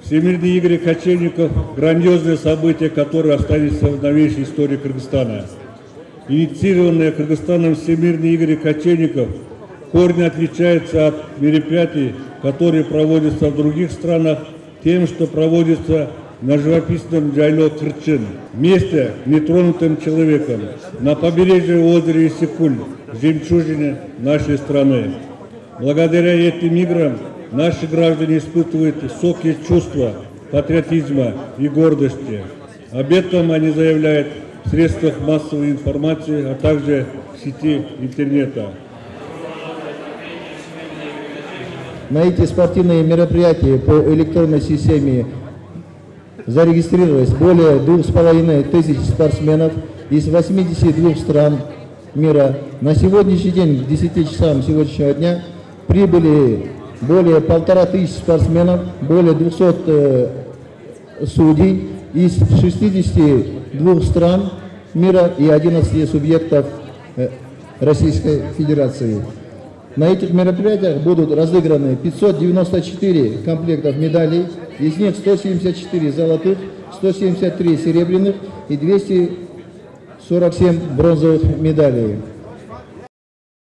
Всемирные игры кочевников – грандиозное событие, которое останется в новейшей истории Кыргызстана. Инициированные Кыргызстаном Всемирные игры кочевников коренно отличаются от мероприятий, которые проводятся в других странах, тем, что проводится на живописном Джайло Кырчин, месте, нетронутым человеком, на побережье озера Иссыкуль, жемчужине нашей страны. Благодаря этим играм наши граждане испытывают высокие чувства патриотизма и гордости. Об этом они заявляют в средствах массовой информации, а также в сети интернета. На эти спортивные мероприятия по электронной системе зарегистрировалось более 2500 спортсменов из 82 стран мира. На сегодняшний день, к 10 часам сегодняшнего дня, прибыли более 1500 спортсменов, более 200 судей из 62 стран мира и 11 субъектов Российской Федерации. На этих мероприятиях будут разыграны 594 комплектов медалей, из них 174 золотых, 173 серебряных и 247 бронзовых медалей.